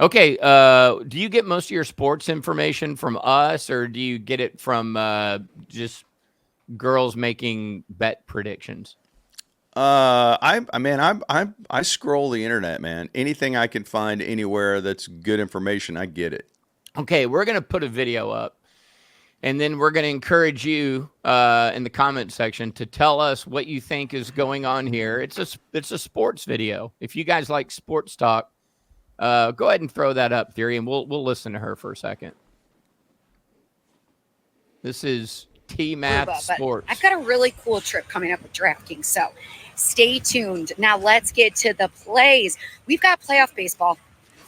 Okay. Do you get most of your sports information from us, or do you get it from just girls making bet predictions? I scroll the internet, man. Anything I can find anywhere that's good information, I get it. Okay, we're gonna put a video up, and then we're gonna encourage you in the comment section to tell us what you think is going on here. It's a sports video. If you guys like sports talk, go ahead and throw that up, Theory, and we'll listen to her for a second. This is T Math But Sports. I've got a really cool trip coming up with DraftKings, so stay tuned. Now let's get to the plays. We've got playoff baseball,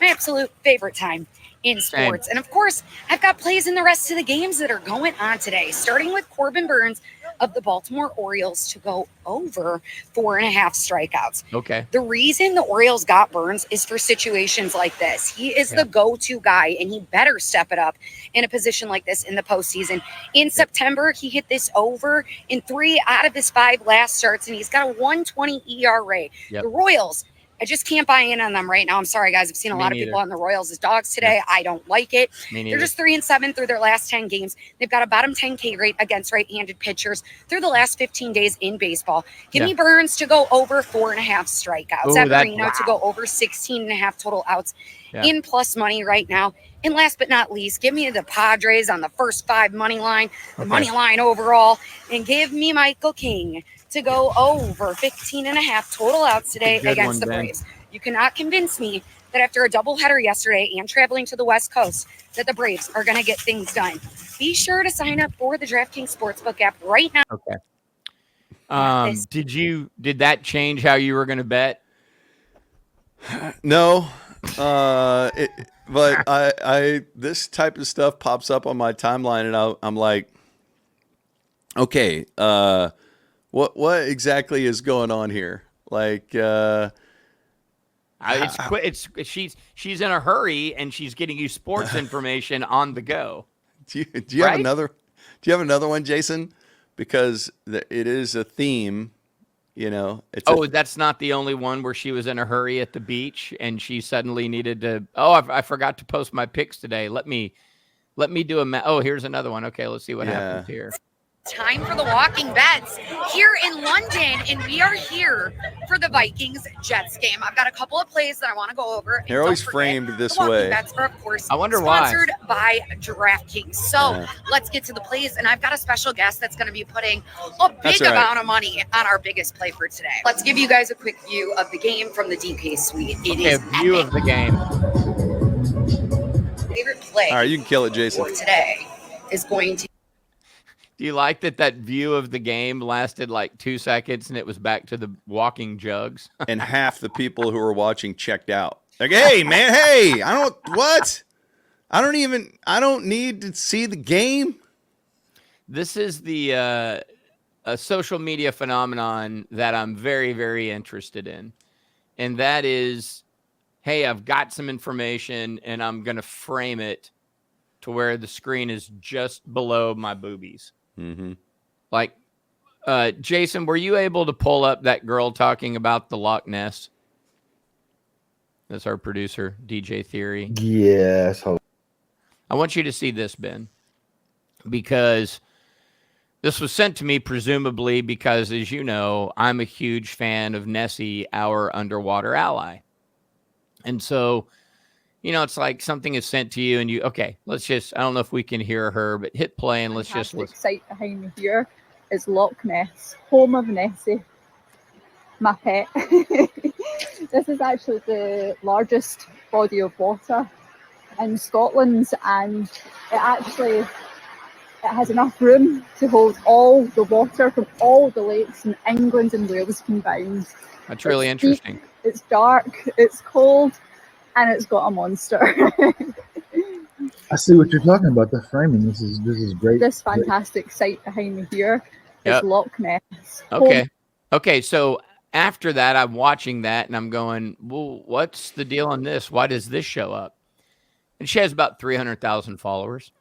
my absolute favorite time in sports. Same. And of course, I've got plays in the rest of the games that are going on today, starting with Corbin Burns of the Baltimore Orioles to go over 4.5 strikeouts. Okay. The reason the Orioles got Burns is for situations like this. He is the go-to guy, and he better step it up in a position like this in the postseason. In September, he hit this over in 3 out of his 5 last starts, and he's got a 1.20 ERA. The Royals, I just can't buy in on them right now. I'm sorry, guys. I've seen a lot of people on the Royals as dogs today. I don't like it. They're just 3-7 through their last 10 games. They've got a bottom 10 K rate against right-handed pitchers through the last 15 days in baseball. Give me Burns to go over 4.5 strikeouts. Severino to go over 16.5 total outs in plus money right now. And last but not least, give me the Padres on the first 5 money line, the money line overall, and give me Michael King to go over 15.5 total outs today against the Braves. You cannot convince me that after a doubleheader yesterday and traveling to the West Coast, that the Braves are going to get things done. Be sure to sign up for the DraftKings Sportsbook app right now. Okay. Did that change how you were going to bet? No. But I this type of stuff pops up on my timeline, and I'm like, okay, what exactly is going on here? Like, she's in a hurry and she's getting you sports information on the go. Do you have another? Do you have another one, Jason? Because it is a theme. You know, that's not the only one where she was in a hurry at the beach and she suddenly needed to. I forgot to post my pics today. Let me do a. Here's another one. Okay, let's see what happens here. Time for the walking bets here in London, and we are here for the Vikings-Jets game. I've got a couple of plays that I want to go over. They're always framed this way. Bets are, of course, I wonder sponsored by DraftKings. So let's get to the plays, and I've got a special guest that's going to be putting a big amount of money on our biggest play for today. Let's give you guys a quick view of the game from the DK suite. It is a view of the game. Favorite play. All right, you can kill it, Jason. For today is going to. Do you like that view of the game lasted like 2 seconds and it was back to the walking jugs? And half the people who were watching checked out. Like, hey, man, hey, I don't need to see the game. This is a social media phenomenon that I'm very, very interested in. And that is, hey, I've got some information and I'm going to frame it to where the screen is just below my boobies. Mm-hmm. Like, Jason, were you able to pull up that girl talking about the Loch Ness? That's our producer, DJ Theory. Yes. I want you to see this, Ben, because this was sent to me presumably because, as you know, I'm a huge fan of Nessie, our underwater ally. And so, it's like something is sent to you and I don't know if we can hear her, but hit play and let's just listen. The site behind me here is Loch Ness, home of Nessie, my pet. This is actually the largest body of water in Scotland, and it has enough room to hold all the water from all the lakes in England and Wales combined. That's really interesting. Deep, it's dark, it's cold, and it's got a monster. I see what you're talking about. The framing. This is great. This fantastic site behind me here is Loch Ness. Okay. So after that, I'm watching that and I'm going, well, what's the deal on this? Why does this show up? And she has about 300,000 followers.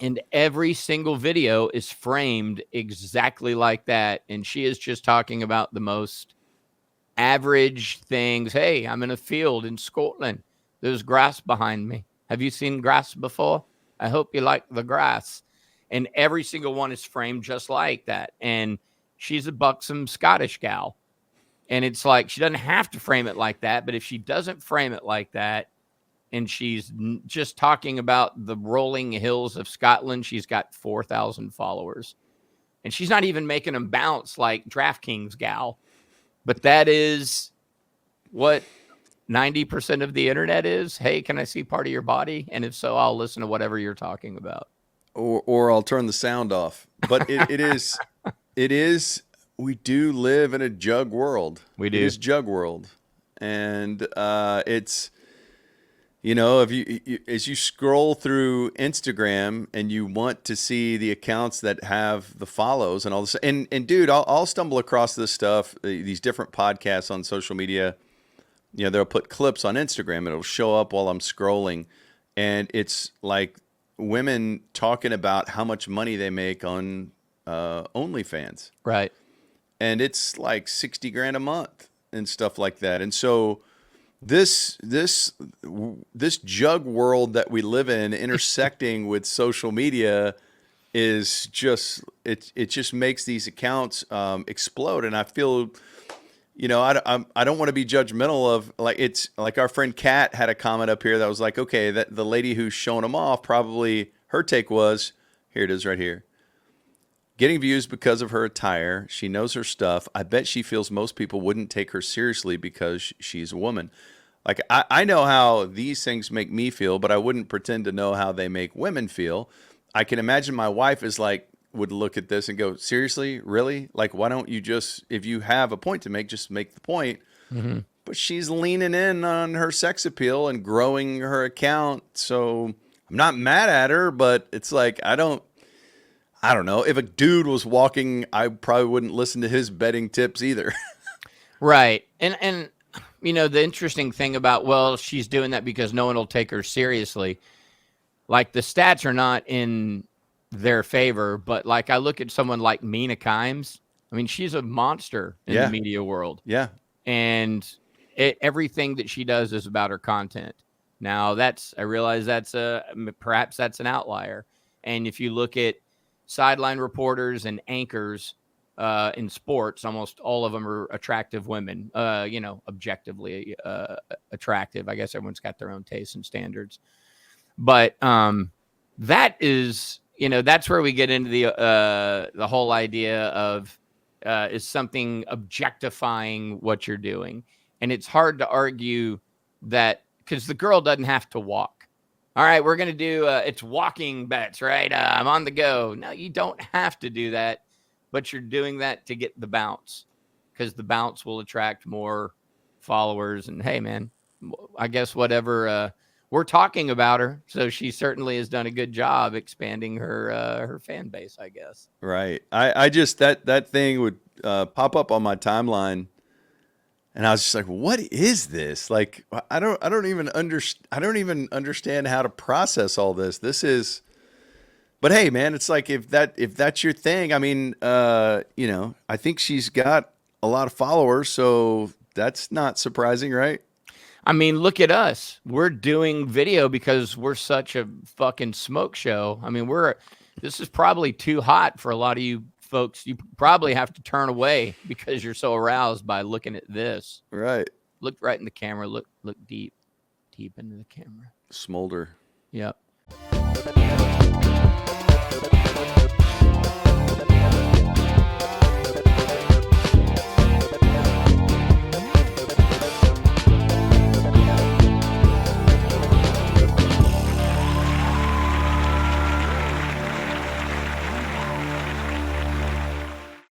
And every single video is framed exactly like that. And she is just talking about the most average things. Hey, I'm in a field in Scotland. There's grass behind me. Have you seen grass before? I hope you like the grass. And every single one is framed just like that. And she's a buxom Scottish gal. And it's like, she doesn't have to frame it like that. But if she doesn't frame it like that, and she's just talking about the rolling hills of Scotland, she's got 4,000 followers. And she's not even making them bounce like DraftKings gal. But that is what 90% of the internet is. Hey, can I see part of your body? And if so, I'll listen to whatever you're talking about. Or I'll turn the sound off. But it is, we do live in a jug world. We do. It is jug world. And it's, you know, if you as you scroll through Instagram and you want to see the accounts that have the follows and all this, and dude, I'll stumble across this stuff, these different podcasts on social media. You know, they'll put clips on Instagram. It'll show up while I'm scrolling, and it's like women talking about how much money they make on OnlyFans, Right. and it's like 60 grand a month and stuff like that. And so this jug world that we live in, intersecting with social media, is just it just makes these accounts explode. And I feel, you know, I don't want to be judgmental of, like, it's like our friend Kat had a comment up here that was like, okay, that the lady who's showing them off, probably her take was, here it is right here. Getting views because of her attire. She knows her stuff. I bet she feels most people wouldn't take her seriously because she's a woman. Like, I know how these things make me feel, but I wouldn't pretend to know how they make women feel. I can imagine my wife is like, would look at this and go, seriously, really? Like, why don't you just, if you have a point to make, just make the point. Mm-hmm. But she's leaning in on her sex appeal and growing her account. So I'm not mad at her, but it's like, I don't know. If a dude was walking, I probably wouldn't listen to his betting tips either. Right. And you know, the interesting thing about, well, she's doing that because no one will take her seriously. Like, the stats are not in their favor, but like, I look at someone like Mina Kimes. I mean, she's a monster in Yeah. the media world. Yeah. And everything that she does is about her content. Now, I realize perhaps that's an outlier. And if you look at sideline reporters and anchors in sports, almost all of them are attractive women, you know, objectively attractive. I guess everyone's got their own tastes and standards. But that is, you know, that's where we get into the whole idea of is something objectifying what you're doing. And it's hard to argue that, because the girl doesn't have to walk. All right, we're going to do, it's walking bets, right? I'm on the go. No, you don't have to do that, but you're doing that to get the bounce, because the bounce will attract more followers. And hey, man, I guess whatever, we're talking about her, so she certainly has done a good job expanding her fan base, I guess. Right. I just, that thing would pop up on my timeline, and I was just like, what is this? Like, I don't even understand how to process all this. This is, but hey, man, it's like, if that's your thing, I mean, you know, I think she's got a lot of followers, so that's not surprising, right? I mean, look at us. We're doing video because we're such a fucking smoke show. I mean, this is probably too hot for a lot of you folks. You probably have to turn away because you're so aroused by looking at this. Right. Look right in the camera. Look deep into the camera. Smolder. Yep.